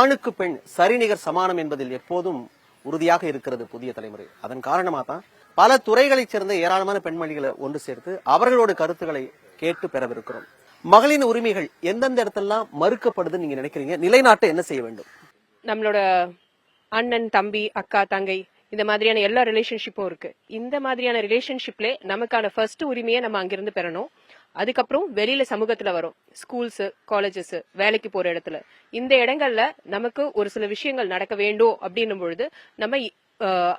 ஆணுக்கு பெண் சரிநிகர் சமானம் என்பதில் எப்போதும் உறுதியாக இருக்கிறது புதிய தலைமுறை. அதன் காரணமா தான் பல துறைகளைச் சேர்ந்த ஏராளமான பெண்மணிகளை ஒன்று சேர்த்து அவர்களோட கருத்துக்களை கேட்டு பெறவிருக்கிறோம். மகளின் உரிமைகள் எந்தெந்த இடத்தெல்லாம் மறுக்கப்படுதுன்னு நீங்க நினைக்கிறீங்க? நிலைநாட்ட என்ன செய்ய வேண்டும்? நம்மளோட அண்ணன், தம்பி, அக்கா, தங்கை இந்த மாதிரியான எல்லா ரிலேஷன்ஷிப்பும் இருக்கு. இந்த மாதிரியான ரிலேஷன்ஷிப்ல நமக்கான ஃபர்ஸ்ட் உரிமையை நம்ம அங்கிருந்து பெறணும். அதுக்கப்புறம் வெளியில சமூகத்துல வரும், ஸ்கூல்ஸ், காலேஜஸ், வேலைக்கு போற இடத்துல, இந்த இடங்கள்ல நமக்கு ஒரு சில விஷயங்கள் நடக்க வேண்டும் அப்படின்னும் பொழுது நம்ம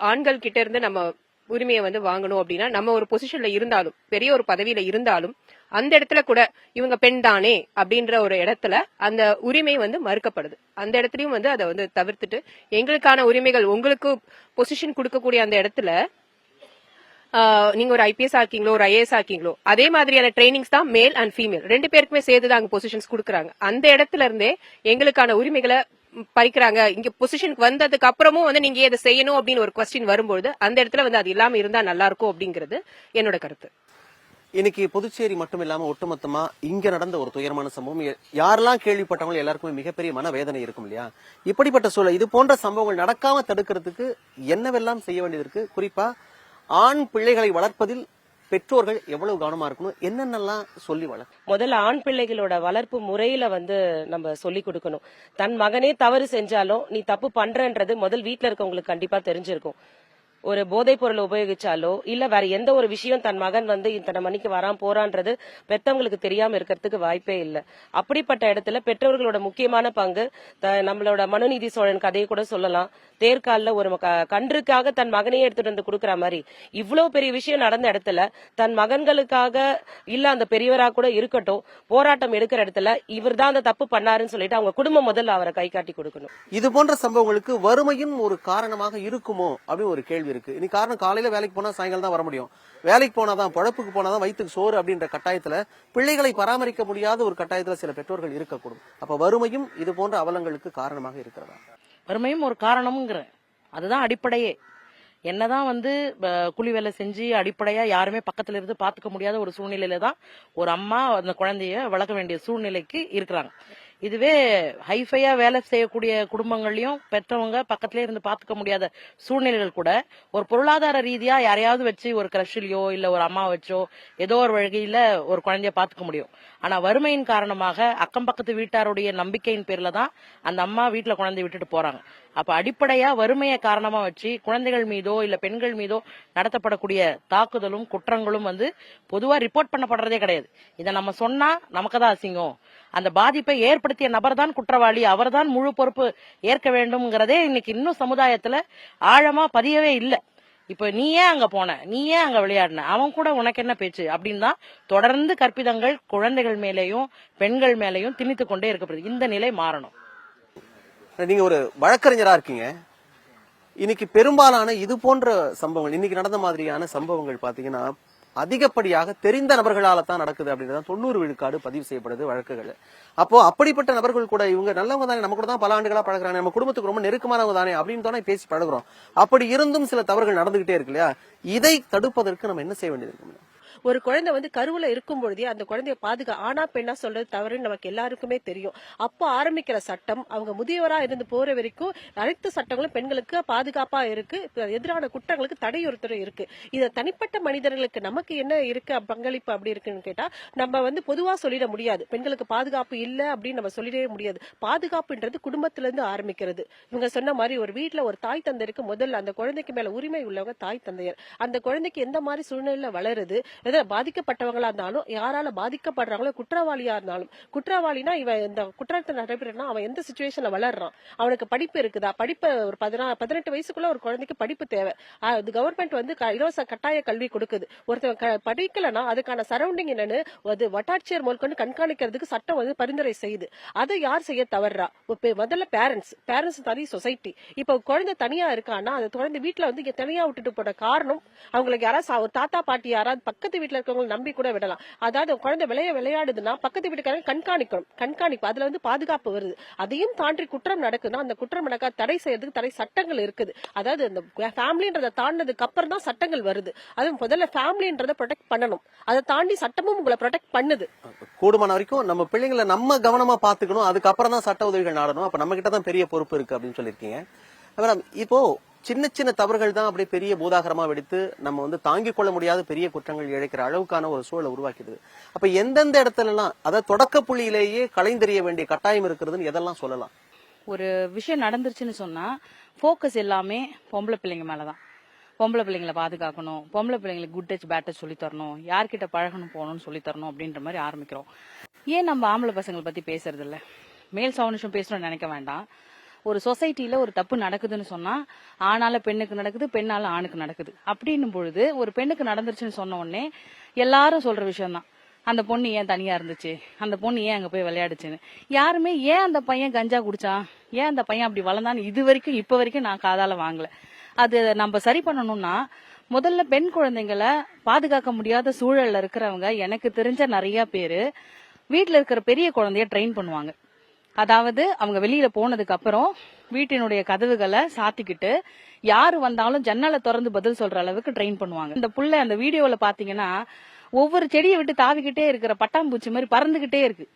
ஆண்கள் கிட்ட இருந்து நம்ம உரிமையை வாங்கணும். அப்படின்னா நம்ம ஒரு பொசிஷன்ல இருந்தாலும், பெரிய ஒரு பதவியில இருந்தாலும், அந்த இடத்துல கூட இவங்க பெண் தானே அப்படின்ற ஒரு இடத்துல அந்த உரிமை மறுக்கப்படுது. அந்த இடத்துலயும் அதை தவிர்த்துட்டு எங்களுக்கான உரிமைகள் உங்களுக்கு பொசிஷன் கொடுக்கக்கூடிய அந்த இடத்துல நீங்க ஒரு ஐபிஎஸ் ஆக்கீங்களோ, ஒரு ஐஏஎஸ் ஆக்கீங்களோ, அதே மாதிரியான ட்ரைனிங்ஸ் தான் மேல் அண்ட் ஃபீமேல் ரெண்டு பேருக்குமே சேர்த்து தான் அங்க பொசிஷன்ஸ் கொடுக்குறாங்க. அந்த இடத்துல இருந்தே எங்களுக்கான உரிமைகளை பறிக்கிறாங்க. இங்க பொசிஷனுக்கு வந்ததுக்கு அப்புறமும் நீங்க இதை செய்யணும் அப்படின்னு ஒரு கொஸ்டின் வரும்போது அந்த இடத்துல அது இல்லாம இருந்தா நல்லா இருக்கும் அப்படிங்கிறது என்னோட கருத்து. இன்னைக்கு புதுச்சேரி மட்டும் இல்லாம ஒட்டுமொத்தமா இங்க நடந்த ஒரு துயரமான சம்பவம் யாரெல்லாம் கேள்விப்பட்டவங்க எல்லாருக்குமே மிகப்பெரிய மனவேதனை இருக்கும் இல்லையா? இப்படிப்பட்ட சூழல் இது போன்ற சம்பவங்கள் நடக்காம தடுக்கிறதுக்கு என்னவெல்லாம் செய்ய வேண்டியது இருக்கு? குறிப்பா ஆண் பிள்ளைகளை வளர்ப்பதில் பெற்றோர்கள் எவ்வளவு கவனமா இருக்கணும், என்னென்னலாம் சொல்லி வளர்க்க? முதல்ல ஆண் பிள்ளைகளோட வளர்ப்பு முறையில நம்ம சொல்லி கொடுக்கணும். தன் மகனே தவறு செஞ்சாலும் நீ தப்பு பண்றன்றது முதல் வீட்டுல இருக்கவங்களுக்கு கண்டிப்பா தெரிஞ்சிருக்கும். ஒரு போதைப் பொருளை உபயோகிச்சாலோ இல்ல வேற எந்த ஒரு விஷயம் தன் மகன் இத்தனை மணிக்கு வரான் போறான்றது பெற்றவங்களுக்கு தெரியாம இருக்கிறதுக்கு வாய்ப்பே இல்லை. அப்படிப்பட்ட இடத்துல பெற்றவர்களோட முக்கியமான பங்கு, நம்மளோட மனுநீதி சோழன் கதையை கூட சொல்லலாம். தேர்கால ஒரு கன்றுக்காக தன் மகனையே எடுத்துட்டு வந்து கொடுக்கற மாதிரி இவ்வளவு பெரிய விஷயம் நடந்த இடத்துல தன் மகன்களுக்காக இல்ல அந்த பெரியவரா கூட இருக்கட்டும் போராட்டம் எடுக்கிற இடத்துல இவர் தான் அந்த தப்பு பண்ணாருன்னு சொல்லிட்டு அவங்க குடும்பம் முதல்ல அவரை கை காட்டி கொடுக்கணும். இது போன்ற சம்பவங்களுக்கு வறுமையும் ஒரு காரணமாக இருக்குமோ அப்படின்னு ஒரு கேள்வி இருக்கு. இன்னைக்கு காரணம் காலையில வேலைக்கு போனா சாயங்காலம் தான் வர முடியும், வேலைக்கு போனாதான் பழப்புக்கு போனாதான் வயிற்றுக்கு சோறு அப்படின்ற கட்டாயத்துல பிள்ளைகளை பராமரிக்க முடியாத ஒரு கட்டாயத்துல சில பெற்றோர்கள் இருக்கக்கூடும். அப்ப வறுமையும் இது போன்ற அவலங்களுக்கு காரணமாக இருக்கிறதா? வறுமையும் ஒரு காரணம்ங்கிற அதுதான் அடிப்படையே. என்னதான் கூலி வேலை செஞ்சு அடிப்படையா யாருமே பக்கத்துல இருந்து பாத்துக்க முடியாத ஒரு சூழ்நிலையில தான் ஒரு அம்மா அந்த குழந்தைய வளர்க்க வேண்டிய சூழ்நிலைக்கு இருக்கிறாங்க. இதுவே ஹைஃபையா வேலை செய்யக்கூடிய குடும்பங்கள்லயும் பெற்றவங்க பக்கத்திலே இருந்து பாத்துக்க முடியாத சூழ்நிலைகள் கூட ஒரு பொருளாதார ரீதியா யாரையாவது வச்சு ஒரு கிரஷ்லயோ இல்ல ஒரு அம்மா வச்சோ ஏதோ ஒரு வழியில ஒரு குழந்தைய பாத்துக்க முடியும். ஆனா வறுமையின் காரணமாக அக்கம் பக்கத்து வீட்டாருடைய நம்பிக்கையின் பேர்ல தான் அந்த அம்மா வீட்டுல குழந்தை விட்டுட்டு போறாங்க. அப்ப அடிப்படையா வறுமையை காரணமா வச்சு குழந்தைகள் மீதோ இல்ல பெண்கள் மீதோ நடத்தப்படக்கூடிய தாக்குதலும் குற்றங்களும் பொதுவா ரிப்போர்ட் பண்ணப்படுறதே கிடையாது. இதை நம்ம சொன்னா நமக்கு தான் அசிங்கம். அந்த பாதிப்பை ஏற்படுத்திய நபர் தான் குற்றவாளி, அவர் தான் முழு பொறுப்பு ஏற்க வேண்டும்ங்கிறதே இன்னைக்கு இன்னும் சமுதாயத்துல ஆழமா பதியவே இல்லை. இப்ப நீ ஏன் அங்க போன, நீ ஏன் அங்க விளையாடின, அவன் கூட உனக்கு என்ன பேச்சு அப்படின்னு தான் தொடர்ந்து கற்பிதங்கள் குழந்தைகள் மேலேயும் பெண்கள் மேலேயும் திணித்து கொண்டே இருக்கப்படுது. இந்த நிலை மாறணும். நீங்க ஒரு வழக்கறிஞரா இருக்கீங்க. இன்னைக்கு பெரும்பாலான இது போன்ற சம்பவங்கள், இன்னைக்கு நடந்த மாதிரியான சம்பவங்கள் பாத்தீங்கன்னா அதிகப்படியாக தெரிந்த நபர்களால தான் நடக்குது அப்படின்றத 90 விழுக்காடு பதிவு செய்யப்படுது வழக்குகள். அப்போ அப்படிப்பட்ட நபர்கள் கூட இவங்க நல்லவங்க தானே, நம்ம கூட தான் பல ஆண்டுகளா பழகுறாங்க, நம்ம குடும்பத்துக்கு ரொம்ப நெருக்கமானவங்க தானே அப்படின்னு தானே பேசி பழகுறோம். அப்படி இருந்தும் சில தவறுகள் நடந்துகிட்டே இருக்கு இல்லையா? இதை தடுப்பதற்கு நம்ம என்ன செய்ய வேண்டியது இருக்கு? ஒரு குழந்தை கருவுல இருக்கும் பொழுதே அந்த குழந்தைய ஆணா பெண்ணா சொல்றது தவறுன்னு நமக்கு எல்லாருக்குமே தெரியும். அப்போ ஆரம்பிக்கிற சட்டம் அவங்க முதியவரா இருந்து போற வரைக்கும் அனைத்து சட்டங்களும் பெண்களுக்கு பாதுகாப்பா இருக்கு. எதிரான குற்றங்களுக்கு தடையுறுத்தல் இருக்கு. இத தனிப்பட்ட மனிதர்களுக்கு நமக்கு என்ன இருக்கு பங்களிப்பு அப்படி இருக்குன்னு கேட்டா நம்ம பொதுவா சொல்லிட முடியாது. பெண்களுக்கு பாதுகாப்பு இல்ல அப்படின்னு நம்ம சொல்லிடவே முடியாது. பாதுகாப்புன்றது குடும்பத்துல இருந்து ஆரம்பிக்கிறது. இவங்க சொன்ன மாதிரி ஒரு வீட்டுல ஒரு தாய் தந்தையருக்கு முதல்ல அந்த குழந்தைக்கு மேல உரிமை உள்ளவங்க தாய் தந்தையர். அந்த குழந்தைக்கு எந்த மாதிரி சூழ்நிலை வளருது, பாதிக்கப்பட்டவங்களா இருந்தாலும் யாரால பாதிக்கப்படுறாங்களோ குற்றவாளியா இருந்தாலும், குற்றவாளினா இவன் இந்த குற்றத்தை நடைபெறனா அவன் எந்த சிச்சுவேஷன்ல வளர்றான், அவனுக்கு படிப்பு இருக்குதா, படிப்பு ஒரு 18 வயசுக்குள்ள ஒரு குழந்தைக்கு படிப்பு தேவை. கவர்மெண்ட் இலவச கட்டாய கல்வி கொடுக்குது. ஒருத்தன் படிக்கலன்னா அதுக்கான சரௌண்டிங் என்னன்னு வட்டாட்சியர் முதற்கொண்டு கண்காணிக்கிறதுக்கு சட்டம் பரிந்துரை செய்யுது. அதை யார் செய்ய தவறா? முதல்ல பேரண்ட்ஸ் தனி சொசைட்டி. இப்ப குழந்தை தனியா இருக்கான்னா அந்த குழந்தை வீட்டுல தனியா விட்டுட்டு போன காரணம் அவங்களுக்கு யாராவது ஒரு தாத்தா பாட்டி யாராவது பக்கத்து பக்கத்து வீட்டுல இருக்கவங்க நம்பி கூட விடலாம். அதாவது குழந்தை விளையாடுதுன்னா பக்கத்து வீட்டுக்காரங்க கண்காணிப்பு அதுல வந்து பாதுகாப்பு வருது. அதையும் தாண்டி குற்றம் நடக்குதுன்னா அந்த குற்றம் நடக்க தடை செய்யறதுக்கு தடை சட்டங்கள் இருக்குது. அதாவது இந்த ஃபேமிலின்றத தாண்டதுக்கு அப்புறம் தான் சட்டங்கள் வருது. அது முதல்ல ஃபேமிலின்றத ப்ரொடெக்ட் பண்ணணும். அதை தாண்டி சட்டமும் உங்களை ப்ரொடெக்ட் பண்ணுது. கூடுமான வரைக்கும் நம்ம பிள்ளைங்களை நம்ம கவனமா பாத்துக்கணும், அதுக்கப்புறம் தான் சட்ட உதவிகள் நாடணும். அப்ப நம்ம கிட்ட தான் பெரிய பொறுப்பு இருக்கு அப்படின்னு சொல்லியிருக்கீங்க. மேடம், இப்போ சின்ன சின்ன தவறுகள் தான் அப்படியே பெரிய பூதாகரமா வெடித்து நம்ம வந்து தாங்கிக் கொள்ள முடியாத பெரிய குற்றங்கள் இழைக்கிற அளவுக்கான ஒரு சூழலை உருவாக்கிடுது. அப்ப எந்தெந்த இடத்துல எல்லாம் அதாவது தொடக்க புள்ளியிலேயே களைந்தெறிய வேண்டிய கட்டாயம் இருக்கிறதுன்னு எதெல்லாம் சொல்லலாம்? ஒரு விஷயம் நடந்துருச்சுன்னு சொன்னா ஃபோக்கஸ் எல்லாமே பொம்பளை பிள்ளைங்க மேலதான். பொம்பளை பிள்ளைங்களை பாதுகாக்கணும், பொம்பளை பிள்ளைங்களுக்கு குட் டச் பேட் டச் சொல்லி தரணும், யார்கிட்ட பழகணும் போகணும்னு சொல்லி தரணும் அப்படின்ற மாதிரி ஆரம்பிக்கிறோம். ஏன் நம்ம ஆம்பளை பசங்களை பத்தி பேசுறது இல்ல? மேல் சவுனிஷம் பேசணும்னு நினைக்க வேண்டாம். ஒரு சொசைட்டில ஒரு தப்பு நடக்குதுன்னு சொன்னா ஆணால பெண்ணுக்கு நடக்குது, பெண்ணால ஆணுக்கு நடக்குது. அப்படின்னும் பொழுது ஒரு பெண்ணுக்கு நடந்துருச்சுன்னு சொன்ன உடனே எல்லாரும் சொல்ற விஷயம் தான், அந்த பொண்ணு ஏன் தனியா இருந்துச்சு, அந்த பொண்ணு ஏன் அங்க போய் விளையாடுச்சுன்னு. யாருமே ஏன் அந்த பையன் கஞ்சா குடிச்சான், ஏன் அந்த பையன் அப்படி வளர்ந்தான்னு இப்ப வரைக்கும் நான் காதால வாங்கல. அது நம்ம சரி பண்ணணும்னா முதல்ல பெண் குழந்தைங்களை பாதுகாக்க முடியாத சூழல்ல இருக்கிறவங்க எனக்கு தெரிஞ்ச நிறைய பேரு வீட்டுல இருக்கிற பெரிய குழந்தைய ட்ரெயின் பண்ணுவாங்க. அதாவது அவங்க வெளியில போனதுக்கு அப்புறம் வீட்டினுடைய கதவுகளை சாத்திக்கிட்டு யாரு வந்தாலும் ஜன்னலை திறந்து பதில் சொல்ற அளவுக்கு ட்ரெயின் பண்ணுவாங்க. இந்த புள்ள அந்த வீடியோல பாத்தீங்கன்னா ஒவ்வொரு செடியை விட்டு தாவிக்கிட்டே இருக்கிற பட்டாம்பூச்சி மாதிரி பறந்துகிட்டே இருக்கு.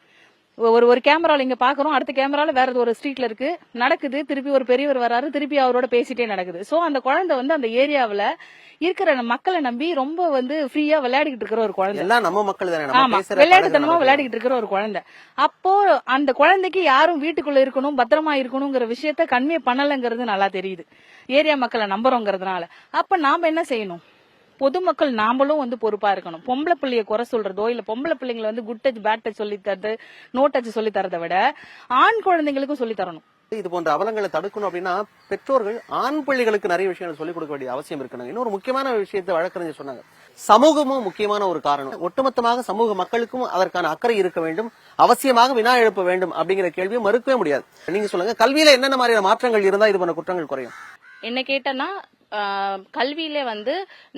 ஒரு கேமரால இங்க பாக்குறோம், அடுத்த கேமரால வேற ஒரு ஸ்ட்ரீட்ல இருக்கு நடக்குது, திருப்பி ஒரு பெரியவர் வராரு, திருப்பி அவரோட பேசிட்டே நடக்குது. சோ அந்த குழந்தை வந்து அந்த ஏரியாவுல இருக்கிற மக்களை நம்பி ரொம்ப வந்து ஃப்ரீயா விளையாடிக்கிட்டு இருக்கிற ஒரு குழந்தை. எல்லாம் நம்ம மக்கள் தானே, நம்ம ஆமா, பேசுற விளையாட்டுத்தனமா விளையாடிக்கிட்டு இருக்கிற ஒரு குழந்தை. அப்போ அந்த குழந்தைக்கு யாரும் வீட்டுக்குள்ள இருக்கணும், பத்திரமா இருக்கணுங்கிற விஷயத்த கன்வே பண்ணலங்கிறது நல்லா தெரியுது, ஏரியா மக்களை நம்புறோங்கிறதுனால. அப்ப நாம என்ன செய்யணும்? பொதுமக்கள் நாமளும் வந்து பொறுப்பா இருக்கணும். பொம்பளை பிள்ளைய குறை சொல்றதோ இல்ல பொம்பளை பிள்ளைங்களை வந்து குட் டச் பேட் டச் சொல்லி தரது, நோ டச் சொல்லி தரதை விட ஆண் குழந்தைங்களுக்கும் சொல்லி தரணும். இது போன்ற அவலங்களை தடுக்கணும் அப்படின்னா பெற்றோர்கள் ஆண் பிள்ளைகளுக்கு நிறைய விஷயங்கள் சொல்லிக் கொடுக்க வேண்டிய அவசியம் இருக்கு. இன்னொரு முக்கியமான விஷயத்தை வழக்கறிஞர் சொன்னாங்க, சமூகமும் முக்கியமான ஒரு காரணம். ஒட்டுமொத்தமாக சமூக மக்களுக்கும் அதற்கான அக்கறை இருக்க வேண்டும், அவசியமாக வினா எழுப்ப வேண்டும் அப்படிங்கிற கேள்வியை மறுக்கவே முடியாது. நீங்க சொல்லுங்க, கல்வியில என்னென்ன மாதிரியான மாற்றங்கள் இருந்தா இது போன்ற குற்றங்கள் குறையும்? என்ன கேட்டனா கல்வியில வந்து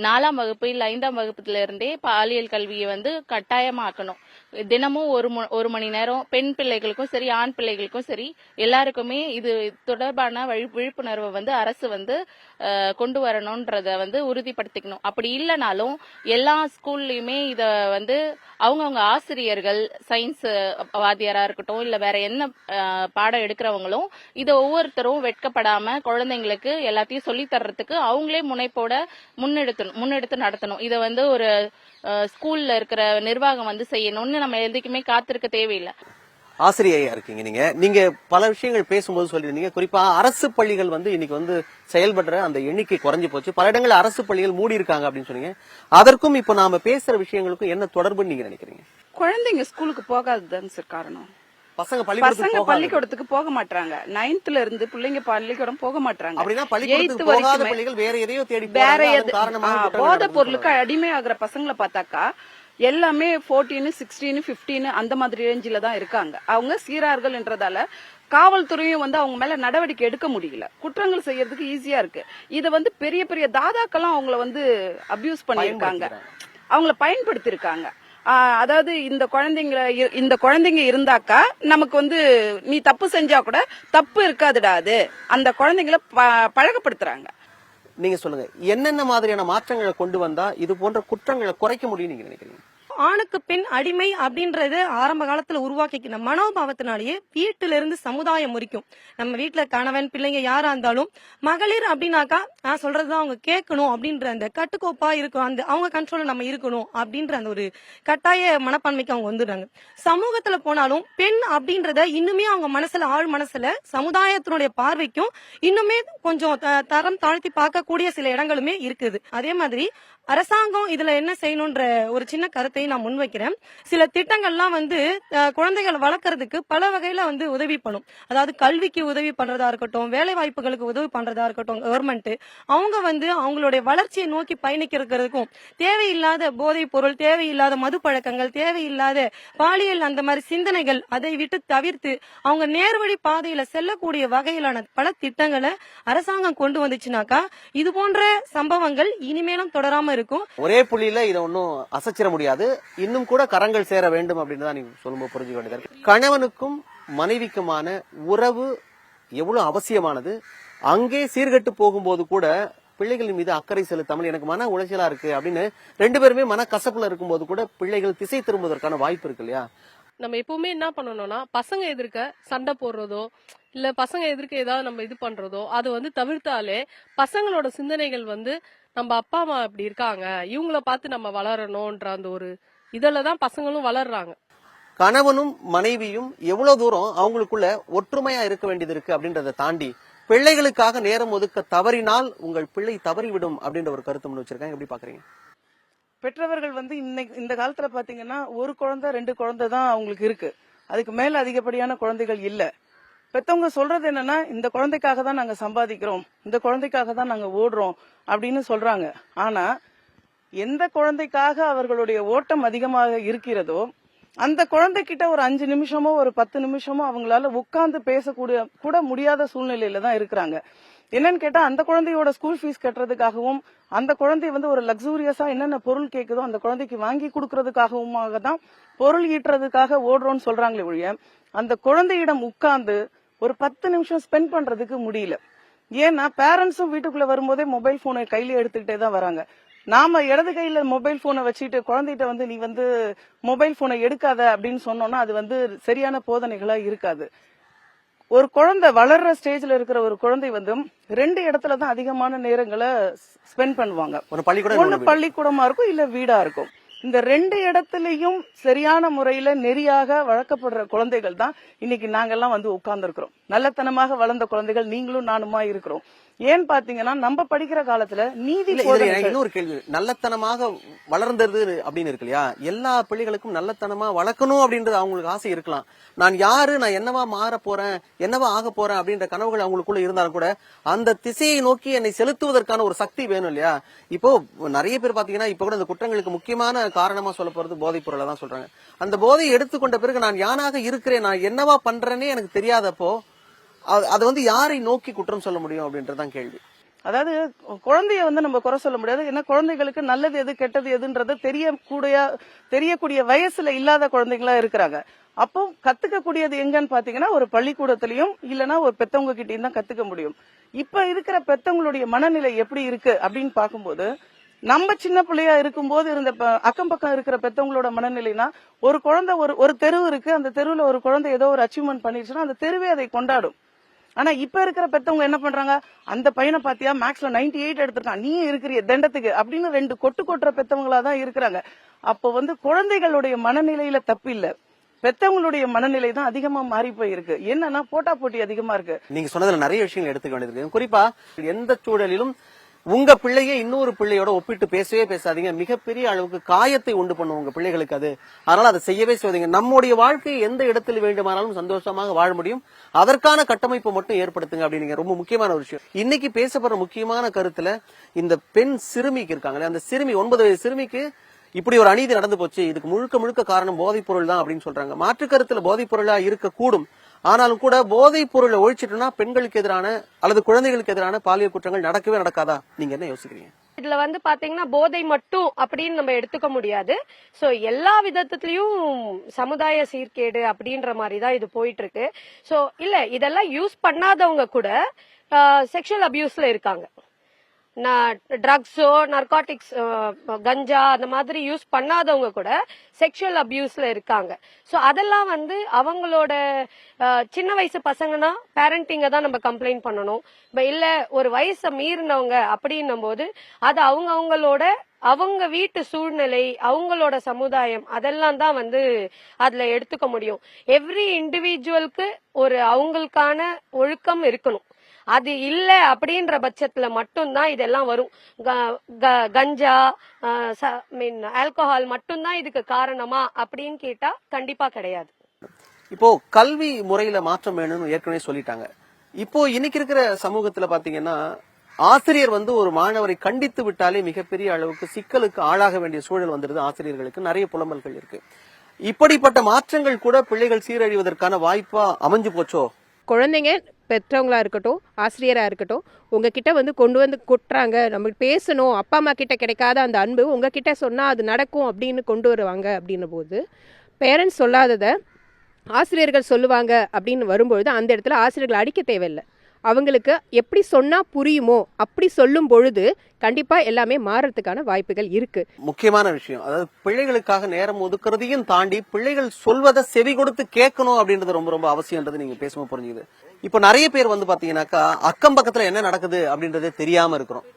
4ஆம் வகுப்பு இல்ல 5ஆம் வகுப்புல இருந்தே பாலியல் கல்வியை வந்து கட்டாயமாக்கணும். தினமும் ஒரு மணி நேரம் பெண் பிள்ளைகளுக்கும் சரி ஆண் பிள்ளைகளுக்கும் சரி எல்லாருக்குமே இது தொடர்பான விழிப்புணர்வை வந்து அரசு வந்து கொண்டு வரணும்ன்றத வந்து உறுதிப்படுத்திக்கணும். அப்படி இல்லைனாலும் எல்லா ஸ்கூல்லயுமே இத வந்து அவங்கவுங்க ஆசிரியர்கள், சயின்ஸ் வாத்தியாரா இருக்கட்டும் இல்ல வேற என்ன பாடம் எடுக்கிறவங்களும் இதை ஒவ்வொருத்தரும் வெட்கப்படாம குழந்தைங்களுக்கு எல்லாத்தையும் சொல்லி தர்றதுக்கு அவங்களே முனைப்போட முன்னெடுத்து நடத்தணும். இதை வந்து ஒரு ஸ்கூல்ல இருக்கிற நிர்வாகம் வந்து செய்யணும்னு நம்ம எதுக்குமே காத்திருக்க தேவையில்லை. ஆசிரியையா இருக்கீங்க நீங்க பல விஷயங்கள் பேசும்போது சொல்லிருந்தீங்க, குறிப்பா அரசு பள்ளிகள் வந்து இன்னைக்கு வந்து செயல்படுற அந்த எண்ணிக்கை குறைஞ்சு போச்சு, பல இடங்கள் அரசு பள்ளிகள் மூடி இருக்காங்க அப்படின்னு சொன்னீங்க. அதற்கும் இப்ப நாம பேசுற விஷயங்களுக்கும் என்ன தொடர்புன்னு நீங்க நினைக்கிறீங்க? குழந்தைங்க ஸ்கூலுக்கு போகாததுதாங்க சார் காரணம். பசங்க பள்ளிக்கூடத்துக்கு போக மாட்டாங்க. 9th இருந்து பிள்ளைங்க பள்ளிக்கூடம் போக மாட்டாங்க. போதை பொருளுக்கு அடிமையாகிற பசங்களை பார்த்தாக்கா எல்லாமே 14, 16, 15 அந்த மாதிரி ரேஞ்சில தான் இருக்காங்க. அவங்க சீரார்கள் என்றதால காவல்துறையும் வந்து அவங்க மேல நடவடிக்கை எடுக்க முடியல. குற்றங்கள் செய்யறதுக்கு ஈஸியா இருக்கு. இத வந்து பெரிய பெரிய தாதாக்கெல்லாம் அவங்கள வந்து அபியூஸ் பண்ணிருக்காங்க, அவங்கள பயன்படுத்தி இருக்காங்க. அதாவது இந்த குழந்தைங்க இருந்தாக்கா நமக்கு வந்து நீ தப்பு செஞ்சா கூட தப்பு இருக்காதுடா, அது அந்த குழந்தைங்களை பழக்கப்படுத்துறாங்க. நீங்க சொல்லுங்க, என்னென்ன மாதிரியான மாற்றங்களை கொண்டு வந்தா இது போன்ற குற்றங்களை குறைக்க முடியும் நீங்க நினைக்கிறீங்க? ஆணுக்கு பெண் அடிமை அப்படின்றது ஆரம்ப காலத்துல உருவாக்கிக்கிற மனோபாவத்தினாலேயே வீட்டில இருந்து சமுதாயம் முறிக்கும். நம்ம வீட்டுல கணவன் பிள்ளைங்க யாரா இருந்தாலும் மகளிர் அப்படின்னாக்கா நான் சொல்றதுதான் அவங்க கேட்கணும் அப்படின்ற அந்த கட்டுக்கோப்பா இருக்கும், அந்த அவங்க கண்ட்ரோல்ல நம்ம இருக்கணும் அப்படின்ற அந்த ஒரு கட்டாய மனப்பான்மைக்கு அவங்க வந்துடுறாங்க. சமூகத்துல போனாலும் பெண் அப்படின்றத இன்னுமே அவங்க மனசுல ஆழ் மனசுல சமுதாயத்தினுடைய பார்வைக்கும் இன்னுமே கொஞ்சம் தரம் தாழ்த்தி பார்க்கக்கூடிய சில இடங்களுமே இருக்குது. அதே மாதிரி அரசாங்கம் இதுல என்ன செய்யணும்ன்ற ஒரு சின்ன கருத்தை நான் முன்வைக்கிறேன். சில திட்டங்கள்லாம் வந்து குழந்தைகள் வளர்க்கறதுக்கு பல வகையில வந்து உதவி பண்ணும். அதாவது கல்விக்கு உதவி பண்றதா இருக்கட்டும், வேலை வாய்ப்புகளுக்கு உதவி பண்றதா இருக்கட்டும், கவர்மெண்ட் அவங்க வந்து அவங்களுடைய வளர்ச்சியை நோக்கி பயணிக்கிறதுக்கும் தேவையில்லாத போதைப் பொருள், தேவையில்லாத மது பழக்கங்கள், தேவையில்லாத பாலியல் அந்த மாதிரி சிந்தனைகள் அதை விட்டு தவிர்த்து அவங்க நேர்வழி பாதையில செல்லக்கூடிய வகையிலான பல திட்டங்களை அரசாங்கம் கொண்டு வந்துச்சுனாக்கா இது போன்ற சம்பவங்கள் இனிமேலும் தொடராம இருக்கும். இருக்கும். ஒரே புள்ளியில இதை ஒன்னும் அசைச்சிட முடியாது, இன்னும் கூட கரங்கள் சேர வேண்டும் அப்படின்னு தான் நீங்க சொல்லும்போது புரிஞ்சுக்க வேண்டியதா இருக்கு. கணவனுக்கும் மனைவிக்குமான உறவு எவ்வளவு அவசியமானது. அங்கே சீர்கெட்டு போகும்போது கூட பிள்ளைகளின் மீது அக்கறை செலுத்தாமல் எனக்கு மன உளைச்சலா இருக்கு அப்படின்னு 2 பேருமே மன கசப்புல இருக்கும்போது கூட பிள்ளைகள் திசை திரும்புவதற்கான வாய்ப்பு இருக்கு இல்லையா? நம்ம எப்பவுமே என்ன பண்ணணும்னா பசங்க எதிர்க்க சண்டை போடுறதோ இல்ல பசங்க எதிர்க்க ஏதாவது நம்ம இது பண்றதோ அது வந்து தவிர்த்தாலே பசங்களோட சிந்தனைகள் வந்து நம்ம அப்பா அம்மா இப்படி இருக்காங்க, இவங்கள பார்த்து நம்ம வளரணும்ன்ற அந்த ஒரு இதுலதான் பசங்களும் வளர்றாங்க. கணவனும் மனைவியும் எவ்வளவு தூரம் அவங்களுக்குள்ள ஒற்றுமையா இருக்க வேண்டியது இருக்கு அப்படின்றத தாண்டி பிள்ளைகளுக்காக நேரம் ஒதுக்க தவறினால் உங்கள் பிள்ளை தவறிவிடும் அப்படின்ற ஒரு கருத்து முன் வச்சிருக்காங்க. எப்படி பாக்குறீங்க? பெற்றவர்கள் வந்து இந்த காலத்துல பாத்தீங்கன்னா ஒரு குழந்தை 2 குழந்தை தான் அவங்களுக்கு இருக்கு, அதுக்கு மேல அதிகப்படியான குழந்தைகள் இல்ல. பெத்தவங்க சொல்றது என்னன்னா இந்த குழந்தைக்காக தான் நாங்க சம்பாதிக்கிறோம், இந்த குழந்தைக்காக தான் நாங்க ஓடுறோம் அப்படின்னு சொல்றாங்க. ஆனா எந்த குழந்தைக்காக அவர்களுடைய ஓட்டம் அதிகமாக இருக்கிறதோ அந்த குழந்தைகிட்ட ஒரு 5 நிமிஷமோ ஒரு 10 நிமிஷமோ அவங்களால உட்கார்ந்து பேசக்கூடிய கூட முடியாத சூழ்நிலையில தான் இருக்கிறாங்க. என்னன்னு கேட்டா அந்த குழந்தையோட ஸ்கூல் ஃபீஸ் கட்டுறதுக்காகவும் அந்த குழந்தை வந்து ஒரு லக்ஸூரியஸா என்னென்ன பொருள் கேக்குதோ அந்த குழந்தைக்கு வாங்கி கொடுக்கறதுக்காகவுமாக தான் பொருள் ஈட்டுறதுக்காக ஓடுறோம்னு சொல்றாங்களே ஒழிய அந்த குழந்தையிடம் உட்கார்ந்து ஒரு 10 நிமிஷம் ஸ்பெண்ட் பண்றதுக்கு முடியல. ஏன்னா பேரண்ட்ஸும் வீட்டுக்குள்ள வரும்போதே மொபைல் போனை கையில எடுத்துக்கிட்டே தான் வராங்க. நாம இடது கையில மொபைல் போனை வச்சுட்டு குழந்தைகிட்ட வந்து நீ வந்து மொபைல் போனை எடுக்காத அப்படின்னு சொன்னோம்னா அது வந்து சரியான போதனைகளா இருக்காது. ஒரு குழந்தை வளர்ற ஸ்டேஜ்ல இருக்கிற ஒரு குழந்தை வந்து 2 இடத்துலதான் அதிகமான நேரங்களை ஸ்பெண்ட் பண்ணுவாங்க. ஒண்ணு பள்ளிக்கூடமா இருக்கும் இல்ல வீடா இருக்கும். இந்த 2 இடத்துலயும் சரியான முறையில நெறியாக வளர்க்கப்படுற குழந்தைகள் தான் இன்னைக்கு நாங்கெல்லாம் வந்து உட்கார்ந்து இருக்கிறோம். நல்லத்தனமாக வளர்ந்த குழந்தைகள் நீங்களும் நானுமா இருக்கிறோம். ஏன்னு பாத்தீங்கன்னா நம்ம படிக்கிற காலத்துல நீதி இன்னொரு கேள்வி, நல்லத்தனமாக வளர்ந்தது அப்படின்னு இருக்கு இல்லையா? எல்லா பிள்ளைகளுக்கும் நல்லத்தனமா வளர்க்கணும் அப்படின்றது அவங்களுக்கு ஆசை இருக்கலாம். நான் யாரு, நான் என்னவா மாற போறேன், என்னவா ஆக போறேன் அப்படின்ற கனவுகள் அவங்களுக்குள்ள இருந்தாலும் கூட அந்த திசையை நோக்கி என்னை செலுத்துவதற்கான ஒரு சக்தி வேணும் இல்லையா? இப்போ நிறைய பேர் பாத்தீங்கன்னா இப்ப கூட இந்த குற்றங்களுக்கு முக்கியமான காரணமா சொல்ல போறது போதைப் பொருளை தான் சொல்றாங்க. அந்த போதையை எடுத்துக்கொண்ட பிறகு நான் யானாக இருக்கிறேன், நான் என்னவா பண்றேன்னே எனக்கு தெரியாதப்போ அது வந்து யாரை நோக்கி குற்றம் சொல்ல முடியும் அப்படின்றதான் கேள்வி. அதாவது குழந்தைய வந்து நம்ம குறை சொல்ல முடியாது. ஏன்னா குழந்தைகளுக்கு நல்லது எது கெட்டது எதுன்றது தெரியக்கூடிய வயசுல இல்லாத குழந்தைங்களா இருக்கிறாங்க. அப்போ கத்துக்கக்கூடியது எங்கன்னு பாத்தீங்கன்னா ஒரு பள்ளிக்கூடத்திலயும் இல்லைன்னா ஒரு பெத்தவங்க கிட்டயும் தான் கத்துக்க முடியும். இப்ப இருக்கிற பெத்தவங்களுடைய மனநிலை எப்படி இருக்கு அப்படின்னு பாக்கும்போது நம்ம சின்ன பிள்ளையா இருக்கும்போது இருந்த அக்கம் பக்கம் இருக்கிற பெத்தவங்களோட மனநிலைனா ஒரு குழந்தை ஒரு தெருவு இருக்கு, அந்த தெருவுல ஒரு குழந்தை ஏதோ ஒரு அச்சீவ்மெண்ட் பண்ணிருச்சுன்னா அந்த தெருவே அதை கொண்டாடும். ஆனா இப்ப இருக்கிற பெத்தவங்க என்ன பண்றாங்க, அந்த பையனை பாத்தியா மேக்ஸ்ல 98 எடுத்திருக்கான், நீ இருக்கிறிய தண்டத்துக்கு அப்படின்னு 2 கொட்டுற பெத்தவங்களா தான் இருக்கிறாங்க. அப்போ வந்து குழந்தைகளுடைய மனநிலையில தப்பு இல்ல, பெத்தவங்களுடைய மனநிலை தான் அதிகமா மாறி போயிருக்கு. என்னன்னா போட்டா போட்டி அதிகமா இருக்கு. நீங்க சொன்னதுல நிறைய விஷயங்கள் எடுத்துக்க வேண்டியது. குறிப்பா எந்த சூழலிலும் உங்க பிள்ளைய இன்னொரு பிள்ளையோட ஒப்பிட்டு பேசவே பேசாதீங்க. மிகப்பெரிய அளவுக்கு காயத்தை உண்டு பண்ணும் உங்க பிள்ளைகளுக்கு அது. அதனால அதை செய்யவே செய்வீங்க. நம்முடைய வாழ்க்கையை எந்த இடத்துல வேண்டுமானாலும் சந்தோஷமாக வாழ முடியும், அதற்கான கட்டமைப்பு மட்டும் ஏற்படுத்துங்க அப்படிங்க. ரொம்ப முக்கியமான ஒரு விஷயம். இன்னைக்கு பேசப்படுற முக்கியமான கருத்துல இந்த பெண் சிறுமிக்கு இருக்காங்களே, அந்த சிறுமி 9 வயது சிறுமிக்கு இப்படி ஒரு அநீதி நடந்து போச்சு, இதுக்கு முழுக்க காரணம் போதைப் பொருள் தான் அப்படின்னு சொல்றாங்க. மாற்று கருத்துல போதைப் பொருளா இருக்க கூடும், ஆனாலும் கூட போதைப் பொருளை ஒழிச்சிட்டுனா பெண்களுக்கு எதிரான அல்லது குழந்தைகளுக்கு எதிரான பாலியல் குற்றங்கள் நடக்கவே நடக்காதா? நீங்க என்ன யோசிக்கிறீங்க? இதுல வந்து பாத்தீங்கன்னா போதை மட்டும் அப்படின்னு நம்ம எடுத்துக்க முடியாது. சோ எல்லா விதத்திலயும் சமுதாய சீர்கேடு அப்படின்ற மாதிரிதான் இது போயிட்டு இருக்கு. சோ இல்ல இதெல்லாம் யூஸ் பண்ணாதவங்க கூட செக்ஷுவல் அபியூஸ்ல இருக்காங்க. ட்ரக்ஸோ நார்காட்டிக்ஸ் கஞ்சா அந்த மாதிரி யூஸ் பண்ணாதவங்க கூட செக்ஷுவல் அபியூஸ்ல இருக்காங்க. சோ அதெல்லாம் வந்து அவங்களோட சின்ன வயசு பசங்கன்னா பேரண்டிங்க தான் நம்ம கம்ப்ளைண்ட் பண்ணணும். இல்ல ஒரு வயசை மீறினவங்க அப்படின்னும் போது அது அவங்க வீட்டு சூழ்நிலை, அவங்களோட சமுதாயம் அதெல்லாம் தான் வந்து அதுல எடுத்துக்க முடியும். எவ்ரி இண்டிவிஜுவலுக்கு ஒரு அவங்களுக்கான ஒழுக்கம் இருக்கணும். அது இல்ல அப்படின்ற பட்சத்துல மட்டும்தான் இதெல்லாம் வரும். கஞ்சா ஆல்கஹால் மட்டும்தான் இதுக்கு காரணமா அப்படின்னு கேட்டா கண்டிப்பா கிடையாது. இப்போ கல்வி முறையில மாற்றம் வேணும்னு ஏற்கனவே சொல்லிட்டாங்க. இப்போ இன்னைக்கு இருக்கிற சமூகத்துல பாத்தீங்கன்னா ஆசிரியர் வந்து ஒரு மாணவரை கண்டித்து விட்டாலே மிகப்பெரிய அளவுக்கு சிக்கலுக்கு ஆளாக வேண்டிய சூழல் வந்துருது. ஆசிரியர்களுக்கு நிறைய புலம்பல்கள் இருக்கு. இப்படிப்பட்ட மாற்றங்கள் கூட பிள்ளைகள் சீரழிவதற்கான வாய்ப்பா அமைஞ்சு போச்சோ? குழந்தைங்க பெற்றவங்களா இருக்கட்டும், ஆசிரியரா இருக்கட்டும், உங்ககிட்ட வந்து கொண்டு வந்து கொட்டுறாங்க, நம்ம பேசணும், அப்பா அம்மா கிட்ட கிடைக்காத அந்த அன்பு உங்ககிட்ட சொன்னா அது நடக்கும் அப்படின்னு கொண்டு வருவாங்க. அப்படின்னும் போது பேரண்ட்ஸ் சொல்லாததை ஆசிரியர்கள் சொல்லுவாங்க அப்படின்னு வரும்பொழுது அந்த இடத்துல ஆசிரியர்கள் அடிக்க தேவையில்லை. அவங்களுக்கு எப்படி சொன்னா புரியுமோ அப்படி சொல்லும் பொழுது கண்டிப்பா எல்லாமே மாறறதுக்கான வாய்ப்புகள் இருக்கு. முக்கியமான விஷயம், அதாவது பிள்ளைகளுக்காக நேரம் ஒதுக்குறதையும் தாண்டி பிள்ளைகள் சொல்வதை செவி கொடுத்து கேட்கணும் அப்படின்றது ரொம்ப ரொம்ப அவசியம்ன்றது நீங்க பேசும்போது புரிஞ்சுது. இப்ப நிறைய பேர் வந்து பாத்தீங்கன்னாக்கா அக்கம் பக்கத்துல என்ன நடக்குது அப்படின்றதே தெரியாம இருக்கிறோம்.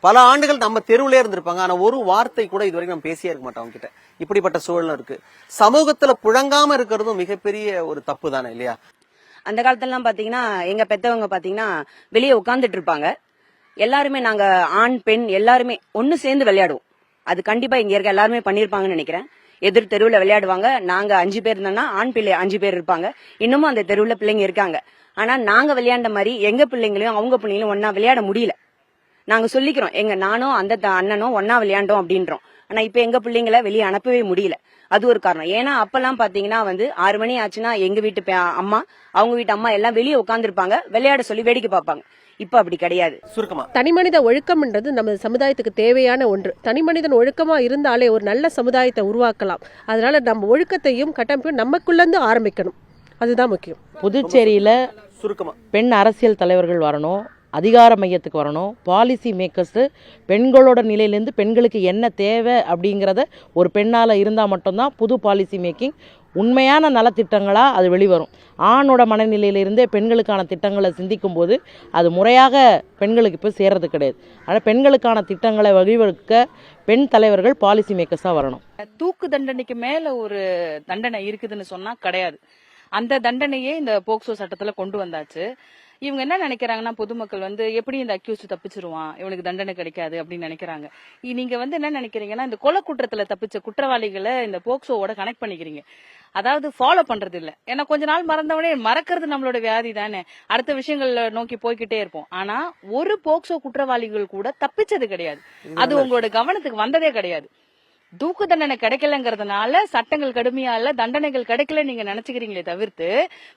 பல ஆண்டுகள் நம்ம தெருவிலே இருந்திருப்பாங்க, ஆனா ஒரு வார்த்தை கூட இதுவரைக்கும் நம்ம பேசியே இருக்க மாட்டோம் அவங்க கிட்ட. இப்படிப்பட்ட சூழலும் இருக்கு. சமூகத்துல புழங்காம இருக்கிறதும் மிகப்பெரிய ஒரு தப்பு தானே இல்லையா? அந்த காலத்துலலாம் பாத்தீங்கன்னா எங்க பெத்தவங்க பாத்தீங்கன்னா வெளியே உட்கார்ந்துட்டு இருப்பாங்க. எல்லாருமே நாங்க ஆண் பெண் எல்லாருமே ஒண்ணு சேர்ந்து விளையாடுவோம். அது கண்டிப்பா இங்க இருக்க எல்லாருமே பண்ணிருப்பாங்கன்னு நினைக்கிறேன். எதிர் தெருவுல விளையாடுவாங்க. நாங்க 5 பேர் இருந்தோம்னா ஆண் பிள்ளை 5 பேர் இருப்பாங்க. இன்னமும் அந்த தெருவுல பிள்ளைங்க இருக்காங்க. ஆனா நாங்க விளையாண்ட மாதிரி எங்க பிள்ளைங்களையும் அவங்க பிள்ளைங்களும் ஒன்னா விளையாட முடியல. நாங்க சொல்லிக்கிறோம், எங்க நானும் அந்த அண்ணனும் ஒன்னா விளையாண்டோம் அப்படின்றோம். ஆனா இப்ப எங்க பிள்ளைங்களை வெளியே அனுப்பவே முடியல. அது ஒரு காரணம். ஏன்னா அப்பெல்லாம் பாத்தீங்கன்னா வந்து 6 மணி ஆச்சுன்னா எங்க வீட்டு அம்மா அவங்க வீட்டு அம்மா எல்லாம் வெளியே உட்கார்ந்துருப்பாங்க, விளையாட சொல்லி வேடிக்கை பார்ப்பாங்க. இப்ப அப்படி கிடையாது. சுருக்கமா, தனிமனித ஒழுக்கம்ன்றது நம்ம சமுதாயத்துக்கு தேவையான ஒன்று. தனிமனிதன் ஒழுக்கமா இருந்தாலே ஒரு நல்ல சமுதாயத்தை உருவாக்கலாம். அதனால நம்ம ஒழுக்கத்தையும் கட்டமைப்பையும் நமக்குள்ள இருந்து ஆரம்பிக்கணும். அதுதான் முக்கியம். புதுச்சேரியில சுருக்கமா, பெண் அரசியல் தலைவர்கள் வரணும், அதிகார மையத்துக்கு வரணும், பாலிசி மேக்கர்ஸ் பெண்களோட நிலையிலேருந்து பெண்களுக்கு என்ன தேவை அப்படிங்கிறத ஒரு பெண்ணால் இருந்தால் மட்டும்தான் புது பாலிசி மேக்கிங் உண்மையான நலத்திட்டங்களா அது வெளிவரும். ஆணோட மனநிலையிலிருந்தே பெண்களுக்கான திட்டங்களை சிந்திக்கும் போது அது முறையாக பெண்களுக்கு இப்போ சேர்றது கிடையாது. ஆனால் பெண்களுக்கான திட்டங்களை வழிவகுக்க பெண் தலைவர்கள் பாலிசி மேக்கர்ஸாக வரணும். தூக்கு தண்டனைக்கு மேல ஒரு தண்டனை இருக்குதுன்னு சொன்னா கிடையாது. அந்த தண்டனையே இந்த போக்சோ சட்டத்துல கொண்டு வந்தாச்சு. இவங்க என்ன நினைக்கிறாங்கன்னா, பொதுமக்கள் வந்து எப்படி இந்த அக்யூஸ்ட் தப்பிச்சிருவான், இவனுக்கு தண்டனை கிடைக்காது அப்படின்னு நினைக்கிறாங்க. நீங்க வந்து என்ன நினைக்கிறீங்கன்னா, இந்த கொலை குற்றத்துல தப்பிச்ச குற்றவாளிகளை இந்த போக்சோவோட கனெக்ட் பண்ணிக்கிறீங்க. அதாவது ஃபாலோ பண்றது இல்ல. ஏன்னா கொஞ்ச நாள் மறந்தவனே மறக்கிறது நம்மளோட வியாதி தானே. அடுத்த விஷயங்கள்ல நோக்கி போய்கிட்டே இருப்போம். ஆனா ஒரு போக்சோ குற்றவாளிகள் கூட தப்பிச்சது கிடையாது. அது உங்களோட கவனத்துக்கு வந்ததே கிடையாது. தூக்கு தண்டனை கிடைக்கலங்கிறதுனால சட்டங்கள் கடுமையா இல்ல, தண்டனைகள் கிடைக்கல நீங்க நினைச்சுக்கிறீங்களே தவிர்த்து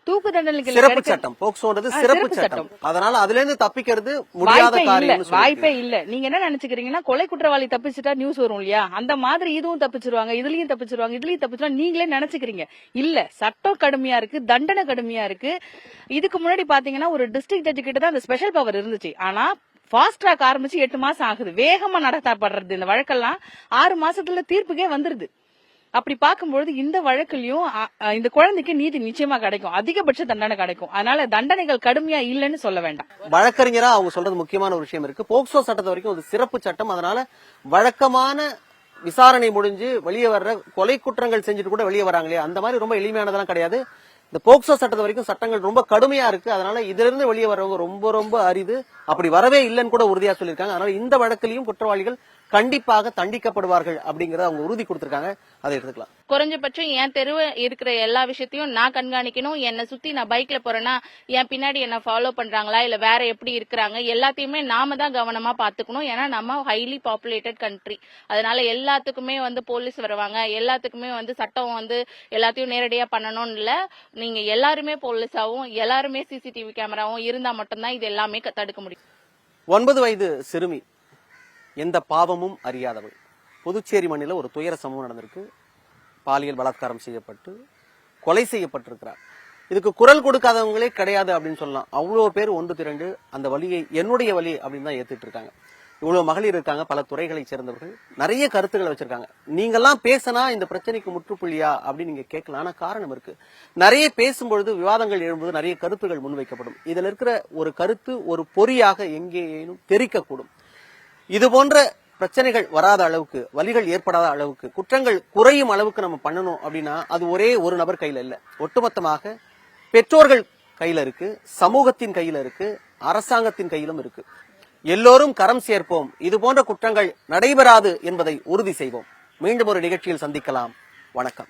தூக்கு தண்டனைகள் சிறப்பு சட்டம் போக்சோன்றது சிறப்பு சட்டம். அதனால அதுல இருந்து தப்பிக்கிறது முடியாத காரியம். வாய்ப்பே இல்ல. நீங்க என்ன நினைச்சுக்கிறீங்கன்னா, கொலை குற்றவாளி தப்பிச்சுட்டா நியூஸ் வரும் இல்லையா, அந்த மாதிரி இதுவும் தப்பிச்சிருவாங்க, இதுலயும் தப்பிச்சிருவாங்க, இதுலயும் தப்பிச்சிருவாங்க நீங்களே நினைச்சுக்கிறீங்க. இல்ல, சட்டம் கடுமையா இருக்கு, தண்டனை கடுமையா இருக்கு. இதுக்கு முன்னாடி பாத்தீங்கன்னா ஒரு டிஸ்ட்ரிக்ட் ஜட்ஜ் கிட்ட தான் அந்த ஸ்பெஷல் பவர் இருந்துச்சு. ஆனா ஃபாஸ்ட் ட்ராக் ஆரம்பிச்சு 8 மாசம் ஆகுது. வேகமா நடத்தப்படுறது இந்த வழக்கெல்லாம் 6 மாசத்துல தீர்ப்புக்கே வந்துருது. அப்படி பார்க்கும்போது இந்த வழக்குலயும் இந்த குழந்தைக்கு நீதி நிச்சயமா கிடைக்கும், அதிகபட்ச தண்டனை கிடைக்கும். அதனால தண்டனைகள் கடுமையா இல்லைன்னு சொல்ல வேண்டாம். வழக்கறிஞரா அவங்க சொல்றது முக்கியமான ஒரு விஷயம் இருக்கு. போக்சோ சட்டத்தை வரைக்கும் ஒரு சிறப்பு சட்டம். அதனால வழக்கமான விசாரணை முடிஞ்சு வெளியே வர்ற கொலை குற்றங்கள் செஞ்சுட்டு கூட வெளியே வராங்களே, அந்த மாதிரி ரொம்ப எளிமையானதெல்லாம் கிடையாது. இந்த போக்சோ சட்டத்தை வரைக்கும் சட்டங்கள் ரொம்ப கடுமையா இருக்கு. அதனால இதுல இருந்து வெளியே வர்றவங்க ரொம்ப ரொம்ப அரிது. அப்படி வரவே இல்லைன்னு கூட உறுதியா சொல்லியிருக்காங்க. அதனால இந்த வழக்கிலையும் குற்றவாளிகள் கண்டிப்பாக தண்டிக்கப்படுவார்கள் அப்படிங்கறத அவங்க உறுதி கொடுத்திருக்காங்க. அதை எடுத்துக்கலாம். குறைஞ்சபட்சம் என் தெருவு இருக்கிற எல்லா விஷயத்தையும் நான் கண்காணிக்கணும். என்னை சுத்தி நான் பைக்ல போறேன்னா என் பின்னாடி என்ன ஃபாலோ பண்றாங்களா இல்ல வேற எப்படி இருக்கிறாங்க எல்லாத்தையுமே நாம தான் கவனமா பாத்துக்கணும். ஏன்னா நம்ம ஹைலி பாப்புலேட்டட் கண்ட்ரி. அதனால எல்லாத்துக்குமே வந்து போலீஸ் வருவாங்க, எல்லாத்துக்குமே வந்து சட்டம் வந்து எல்லாத்தையும் நேரடியா பண்ணணும்னு இல்ல. நீங்க எல்லாருமே போலீஸாவும் எல்லாருமே சிசிடிவி கேமராவும் இருந்தா மட்டும்தான் இது எல்லாமே தடுக்க முடியும். 9 வயது சிறுமி, எந்த பாவமும் அறியாதவள். புதுச்சேரி மண்ணில ஒரு துயர சம்பவம் நடந்திருக்கு. பாலியல் பலாத்காரம் செய்யப்பட்டு கொலை செய்யப்பட்டிருக்கிறார். இதுக்கு குரல் கொடுக்காதவங்களே கிடையாது அப்படின்னு சொல்லலாம். அவ்வளவு பேர் ஒன்று திரண்டு அந்த வலியை என்னுடைய வலி அப்படின்னு தான் ஏத்துட்டு இருக்காங்க. இவ்வளவு மகளிர் இருக்காங்க, பல துறைகளை சேர்ந்தவர்கள், நிறைய கருத்துக்களை வச்சிருக்காங்க. நீங்கெல்லாம் பேசினா இந்த பிரச்சனைக்கு முற்றுப்புள்ளியா அப்படின்னு நீங்க கேட்கலாம். ஆனா காரணம் இருக்கு. நிறைய பேசும்பொழுது விவாதங்கள் எழும்போது நிறைய கருத்துக்கள் முன்வைக்கப்படும். இதுல இருக்கிற ஒரு கருத்து ஒரு பொறியாக எங்கேயும் தெரிக்கக்கூடும். இது போன்ற பிரச்சனைகள் வராத அளவுக்கு, வலிகள் ஏற்படாத அளவுக்கு, குற்றங்கள் குறையும் அளவுக்கு நம்ம பண்ணணும் அப்படின்னா அது ஒரே ஒரு நபர் கையில இல்ல, ஒட்டுமொத்தமாக பெற்றோர்கள் கையில இருக்கு, சமூகத்தின் கையில இருக்கு, அரசாங்கத்தின் கையிலும் இருக்கு. எல்லோரும் கரம் சேர்ப்போம், இது போன்ற குற்றங்கள் நடைபெறாது என்பதை உறுதி செய்வோம். மீண்டும் ஒரு நிகழ்ச்சியில் சந்திக்கலாம். வணக்கம்.